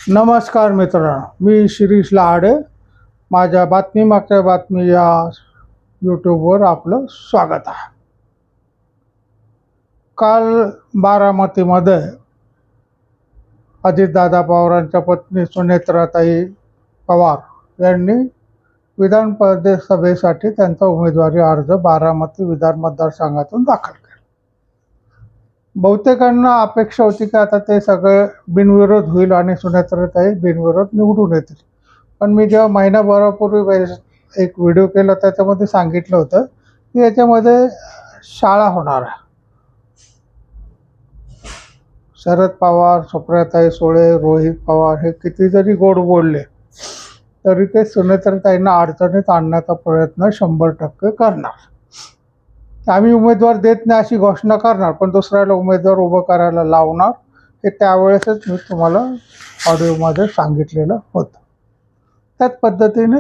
नमस्कार मित्रांनो, मी शिरीष लहाडे. माझ्या बातमी मागच्या बातमी या यूट्यूबवर आपलं स्वागत आहे. काल बारामतीमध्ये अजितदादा पवारांच्या पत्नी सुनेत्राताई पवार यांनी विधान परिषदेसाठी त्यांचा उमेदवारी अर्ज बारामती विधान मतदारसंघातून दाखल केला. बहुतेकांना अपेक्षा होती की आता ते सगळे बिनविरोध होईल आणि सुनेत्राताई बिनविरोध निवडून येतील. पण मी जेव्हा महिनाभरापूर्वी एक व्हिडिओ केला त्याच्यामध्ये सांगितलं होतं की याच्यामध्ये शाळा होणार आहे. शरद पवार, सुप्रियाताई सुळे, रोहित पवार हे किती जरी गोड बोलले तरी ते सुनेत्राताईंना अडचणीत आणण्याचा प्रयत्न 100% करणार. आम्ही उमेदवार देत नाही अशी घोषणा करणार, पण दुसऱ्याला उमेदवार उभं करायला लावणार. हे त्यावेळेसच मी तुम्हाला ऑडिओमध्ये सांगितलेलं होतं. त्याच पद्धतीने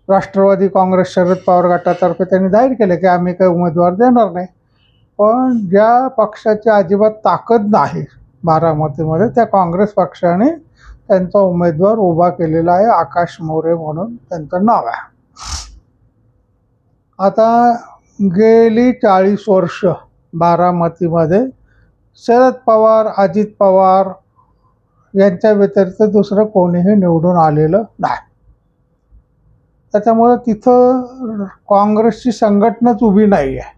राष्ट्रवादी काँग्रेस शरद पवार गटातर्फे त्यांनी जाहीर केलं की आम्ही काही उमेदवार देणार नाही. पण ज्या पक्षाची अजिबात ताकद नाही बारामतीमध्ये त्या काँग्रेस पक्षाने त्यांचा उमेदवार उभा केलेला आहे. आकाश मोरे म्हणून त्यांचं नाव आहे. आता गेली 40 वर्ष बारामतीमध्ये शरद पवार, अजित पवार यांच्या व्यतिरिक्त दुसरं कोणीही निवडून आलेलं नाही. त्याच्यामुळे तिथं काँग्रेसची संघटनाच उभी नाही आहे.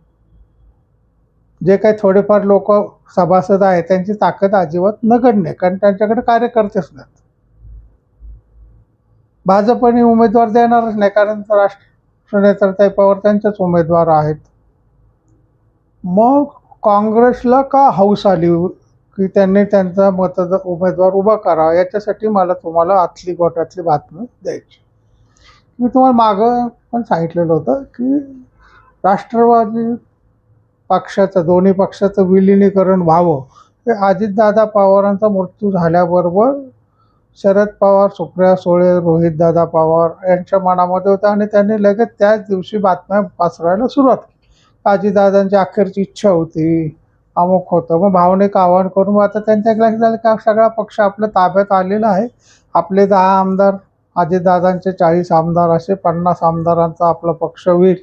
जे काही थोडेफार लोक सभासद आहेत त्यांची ताकद अजिबात नगण्य, कारण त्यांच्याकडे कार्यकर्तेच नाहीत. भाजपने उमेदवार देणारच नाही, कारण सुनेत्राताई पवार त्यांचेच उमेदवार आहेत. मग काँग्रेसला का हौस आली की त्यांनी त्यांचा उमेदवार उभा करावा? याच्यासाठी मला तुम्हाला आतली गोटातली बातमी द्यायची. मी तुम्हाला मागं पण सांगितलेलं होतं की राष्ट्रवादी पक्षाचं, दोन्ही पक्षाचं विलिनीकरण व्हावं. हे अजितदादा पवारांचा मृत्यू झाल्याबरोबर शरद पवार, सुप्रिया सुळे, रोहितदादा पवार यांच्या मनामध्ये होतं आणि त्यांनी लगेच त्याच दिवशी बातम्या पसरायला सुरुवात केली. अजितदादांची अखेरची इच्छा होती, अमुक होतं. मग भावनिक आवाहन करून मग आता त्यांच्या लक्षात झालं की सगळा पक्ष आपल्या ताब्यात आलेला आहे. आपले 10 आमदार, अजितदादांचे 40 आमदार, असे 50 आमदारांचा आपला पक्ष होईल.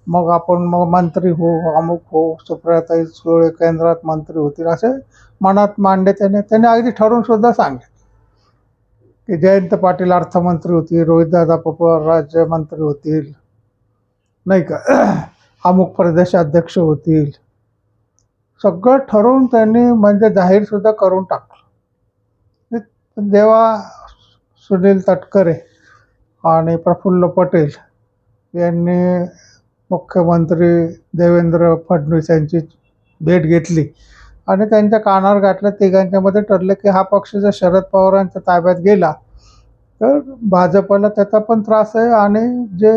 मग आपण मंत्री हो, अमुक हो, सुप्रियाताई सुळे केंद्रात मंत्री होतील असे मनात मांडले. त्याने अगदी ठरवून सुद्धा सांगितलं की जयंत पाटील अर्थमंत्री होतील, रोहितदादा पवार राज्यमंत्री होतील, नाही का, अमुक प्रदेशाध्यक्ष होतील. सगळं ठरवून त्यांनी म्हणजे जाहीर सुद्धा करून टाकलं. जेव्हा सुनील तटकरे आणि प्रफुल्ल पटेल यांनी मुख्यमंत्री देवेंद्र फडणवीस यांची भेट घेतली आणि त्यांच्या कानावर घातलं, तिघांच्या मध्ये ठरलं की हा पक्ष जर शरद पवारांच्या ताब्यात गेला तर भाजपला त्याचा पण त्रास आहे आणि जे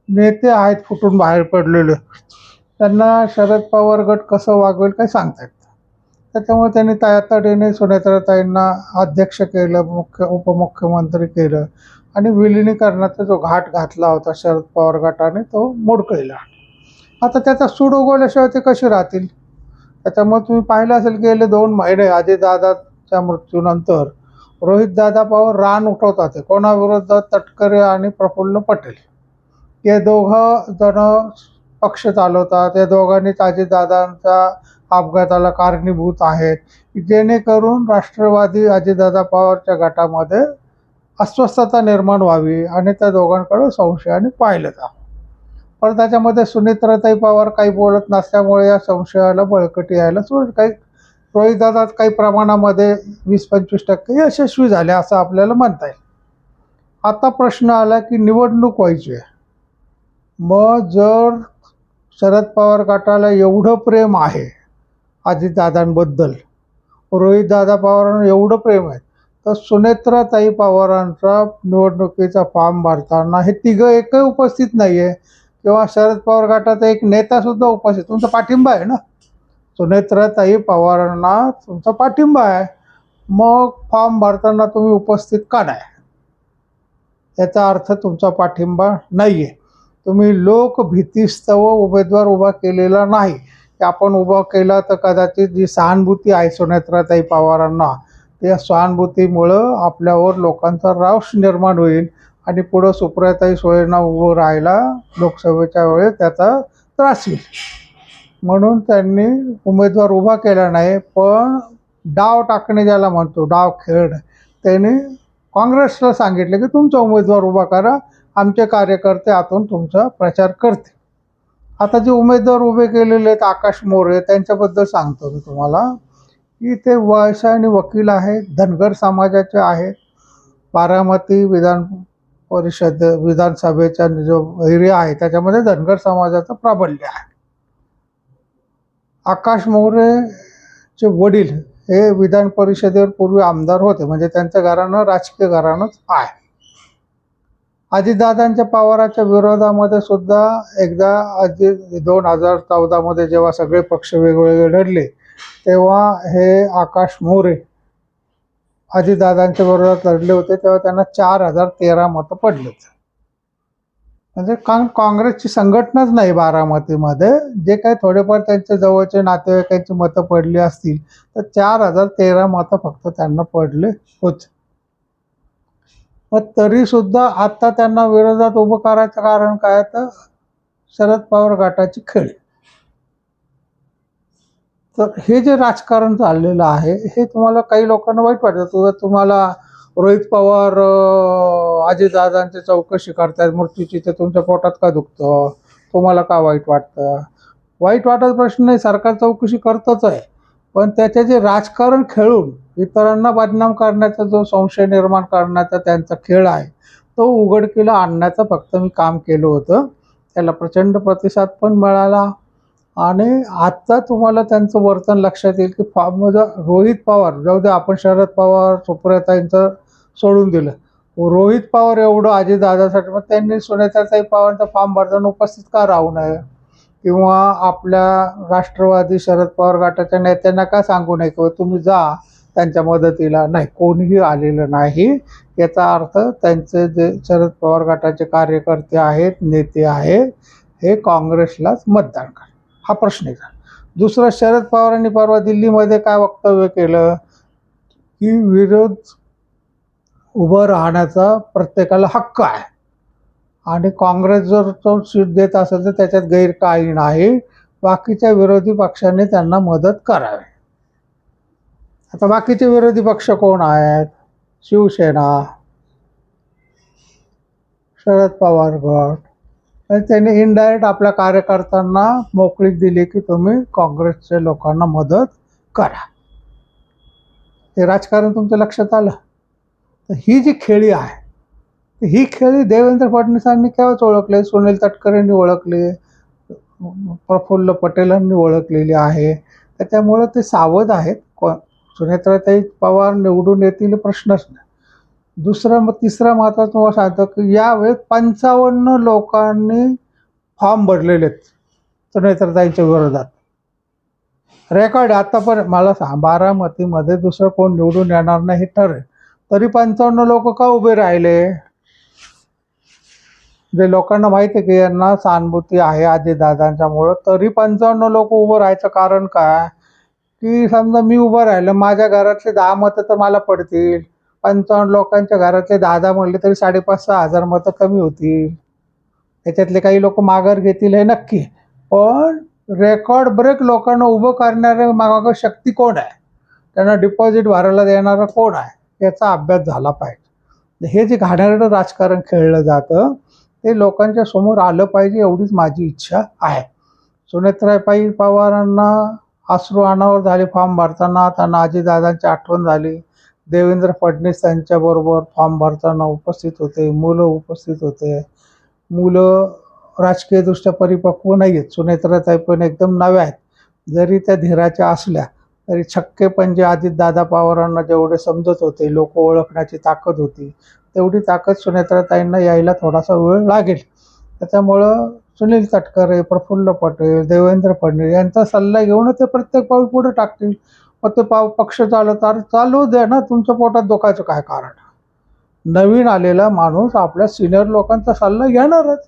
नेते आहेत फुटून बाहेर पडलेले त्यांना शरद पवार गट कसं वागवेल काही सांगता येत. त्याच्यामुळे त्यांनी तातडीने सुनेत्राताईंना अध्यक्ष केलं, उपमुख्यमंत्री केलं आणि विलिनीकरणाचा जो घाट घातला होता शरद पवार गटाने तो मोडकळला. आता त्याचा सूड उगवल्याशिवाय ते कसे राहतील? त्याच्यामुळे तुम्ही पाहिलं असेल गेले 2 महिने अजितदादाच्या मृत्यूनंतर रोहितदादा पवार रान उठवतात. कोणाविरोधात? तटकरे आणि प्रफुल्ल पटेल. हे दोघं जण पक्ष चालवतात. या दोघांनीच अजितदादांच्या अपघाताला कारणीभूत आहेत, जेणेकरून राष्ट्रवादी अजितदादा पवारच्या गटामध्ये अस्वस्थता निर्माण व्हावी आणि त्या दोघांकडे संशयाने पाहिलं जावं. पण त्याच्यामध्ये सुनेत्राताई पवार काही बोलत नसल्यामुळे या संशयाला बळकटी यायला सुरू. काही रोहितदादा काही प्रमाणामध्ये 20-25% यशस्वी झाले असं आपल्याला म्हणता येईल. आता प्रश्न आला की निवडणूक व्हायची आहे. मग जर शरद पवार गटाला एवढं प्रेम आहे अजितदादांबद्दल, रोहितदादा पवारांना एवढं प्रेम आहे, तर सुनेत्राताई पवारांचा निवडणुकीचा फॉर्म भरताना हे तिघं एकही उपस्थित नाही आहे किंवा शरद पवार गटाचा एक नेता सुद्धा उपस्थित. तुमचा पाठिंबा आहे ना, सुनेत्राताई पवारांना तुमचा पाठिंबा आहे, मग फॉर्म भरताना तुम्ही उपस्थित का नाही? याचा अर्थ तुमचा पाठिंबा नाही आहे. तुम्ही लोकभीतीस्तव उमेदवार उभा केलेला नाही. की आपण उभा केला तर कदाचित जी सहानुभूती आहे सुनेत्राताई पवारांना या सहानुभूतीमुळं आपल्यावर लोकांचा रावश निर्माण होईल आणि पुढं सुप्रियाताई सुळेंना उभं राहायला लोकसभेच्या वेळेस त्याचा त्रास होईल. म्हणून त्यांनी उमेदवार उभा केला नाही, पण डाव टाकणे ज्याला म्हणतो, डाव खेळ, त्यांनी काँग्रेसला सांगितलं की तुमचा उमेदवार उभा करा, आमचे कार्यकर्ते आतून तुमचा प्रचार करते. आता जे उमेदवार उभे केलेले आहेत आकाश मोरे, त्यांच्याबद्दल सांगतो मी तुम्हाला की ते व्यवसाय आणि वकील आहेत, धनगर समाजाचे आहेत. बारामती विधानसभेचा जो एरिया आहे त्याच्यामध्ये धनगर समाजाचं प्राबल्य आहे. आकाश मोरेचे वडील हे विधान परिषदेवर पूर्वी आमदार होते, म्हणजे त्यांचं घराणं राजकीय घराणंच आहे. अजितदादांच्या पवाराच्या विरोधामध्ये सुद्धा एकदा 2014 जेव्हा सगळे पक्ष वेगवेगळे लढले तेव्हा हे आकाश मोरे अजितदादांच्या विरोधात लढले होते, तेव्हा त्यांना 4013 मतं पडले. म्हणजे काँग्रेसची संघटनाच नाही बारामतीमध्ये, जे काही थोडेफार त्यांच्या जवळचे नातेवाईकांची मतं पडली असतील तर 4013 मतं फक्त त्यांना पडले होते. मग तरी सुद्धा आता त्यांना विरोधात उभं करायचं कारण काय, तर शरद पवार गटाची खेळ. तर हे जे राजकारण चाललेलं आहे हे तुम्हाला काही लोकांना वाईट वाटतं. तुम्हाला रोहित पवार अजितदादांची चौकशी करतायत मृत्यूची, तर तुमच्या पोटात का दुखतं, तुम्हाला का वाईट वाटतं? वाईट वाटत प्रश्न नाही, सरकार चौकशी करतच आहे, पण त्याचे जे राजकारण खेळून इतरांना बदनाम करण्याचा जो संशय निर्माण करण्याचा त्यांचा खेळ आहे तो उघडकीला आणण्याचं फक्त मी काम केलं होतं. त्याला प्रचंड प्रतिसाद पण मिळाला आणि आता तुम्हाला त्यांचं वर्तन लक्षात येईल की म्हणजे रोहित पवार, जाऊ दे आपण शरद पवार सुप्रियाताईंचं सोडून दिलं, रोहित पवार एवढं अजितदादासाठी, मग त्यांनी सुनेत्राताई पवारांचा फॉर्म भरताना उपस्थित का राहू नये, किंवा आपल्या राष्ट्रवादी शरद पवार गटाच्या नेत्यांना का सांगू नये किंवा तुम्ही जा त्यांच्या मदतीला? नाही, कोणीही आलेलं नाही. याचा अर्थ त्यांचे जे शरद पवार गटाचे कार्यकर्ते आहेत, नेते आहेत, हे काँग्रेसलाच मतदान करतात. हा प्रश्न आहे. दुसरं, शरद पवारांनी परवा दिल्लीमध्ये काय वक्तव्य केलं की विरोध उभं राहण्याचा प्रत्येकाला हक्क आहे आणि काँग्रेस जर तो सीट देत असेल तर त्याच्यात गैर काही नाही, बाकीच्या विरोधी पक्षांनी त्यांना मदत करावी. आता बाकीचे विरोधी पक्ष कोण आहेत? शिवसेना, शरद पवार गट. त्यांनी इनडायरेक्ट आपल्या कार्यकर्त्यांना मोकळीक दिली की तुम्ही काँग्रेसच्या लोकांना मदत करा. हे राजकारण तुमच्या लक्षात आलं? तर ही जी खेळी आहे ही खेळी देवेंद्र फडणवीसांनी केव्हाच ओळखले, सुनील तटकरेंनी ओळखले, प्रफुल्ल पटेलांनी ओळखलेली आहे. त्याच्यामुळं ते सावध आहेत. सुनेत्राताई पवार निवडून येतील प्रश्नच नाही. तिसरा महत्त्वाचा तुम्हाला सांगतो की यावेळेस 55 लोकांनी फॉर्म भरलेले आहेत सुनेत्राताईंच्या विरोधात. रेकॉर्ड आतापर्यंत मला बारामतीमध्ये दुसरं कोण निवडून येणार नाही हे ठरेल, तरी 55 लोक का उभे राहिले? जे लोकांना माहिती आहे की यांना सहानुभूती आहे अजितदादांच्यामुळं, तरी 55 लोक उभं राहायचं कारण काय की समजा मी उभं राहिलं, माझ्या घरातले 10 मतं तर मला पडतील, 55 लोकांच्या घरातले 10 म्हणले तरी 5,500-6 हजार मतं कमी होतील. त्याच्यातले काही लोक माघार घेतील हे नक्की, पण रेकॉर्ड ब्रेक लोकांना उभं करणारे मागं शक्ती कोण आहे, त्यांना डिपॉझिट भरायला देणारा कोण आहे, याचा अभ्यास झाला पाहिजे. हे जे घाणेरडं राजकारण खेळलं जातं ते लोकांच्या समोर आलं पाहिजे, एवढीच माझी इच्छा आहे. सुनेत्राताई पवारांना अश्रू अनावर झाले फॉर्म भरताना, त्यांना अजितदादांची आठवण झाली. देवेंद्र फडणवीस त्यांच्याबरोबर फॉर्म भरताना उपस्थित होते, मुलं उपस्थित होते. मुलं राजकीयदृष्ट्या परिपक्व नाही आहेत, सुनेत्राताई पण एकदम नव्या आहेत. जरी त्या धीराच्या असल्या तरी छक्के पंजे अजितदादा पवारांना जेवढे समजत होते, लोक ओळखण्याची ताकद होती, तेवढी ताकद सुनेत्राताईंना यायला थोडासा वेळ लागेल. त्याच्यामुळं सुनील तटकरे, प्रफुल्ल पटेल, देवेंद्र फडणवीस यांचा सल्ला घेऊन ते प्रत्येक पाऊल पुढे टाकतील. मग ते पक्ष चालू द्या ना, तुमच्या पोटात दुखायचं काय कारण? नवीन आलेला माणूस आपल्या सिनियर लोकांचा सल्ला घेणारच,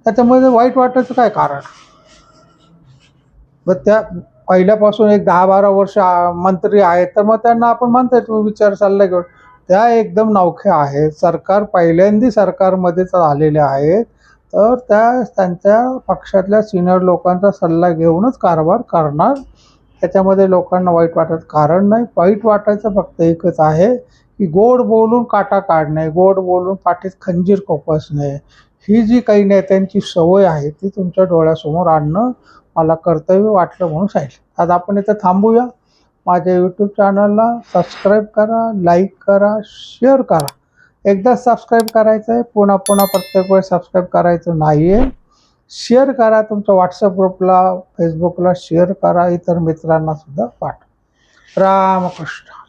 त्याच्यामध्ये वाईट वाटायचं काय कारण? मग त्या पहिल्यापासून एक 10-12 वर्ष मंत्री आहेत, तर मग त्यांना आपण म्हणतो तुम्ही विचार सल्ला घेऊन. त्या एकदम नवख्या आहेत. सरकार पहिल्यांदा सरकारमध्येच आलेल्या आहेत. तर त्या त्यांच्या पक्षातल्या सिनियर लोकांचा सल्ला घेऊनच कारभार करणार. त्याच्यामध्ये लोकांना वाईट वाटत कारण नाही. वाईट वाटायचं फक्त एकच आहे, की गोड बोलून काटा काढणे, गोड बोलून पाठीत खंजीर खुपसणे, ही जी काही नेत्यांची सवय आहे ती तुमच्या डोळ्यासमोर आणणं मला कर्तव्य वाटलं म्हणून सांगितलं. आज आपण इथं थांबूया. माझ्या यूट्यूब चॅनलला सबस्क्राईब करा, लाईक करा, शेअर करा. एकदा सबस्क्राईब करायचं आहे, पुन्हा पुन्हा प्रत्येक वेळेस सबस्क्राईब करायचं नाही आहे. शेअर करा, तुमच्या व्हॉट्सअप ग्रुपला, फेसबुकला शेअर करा, इतर मित्रांना सुद्धा पाठवा. रामकृष्ण.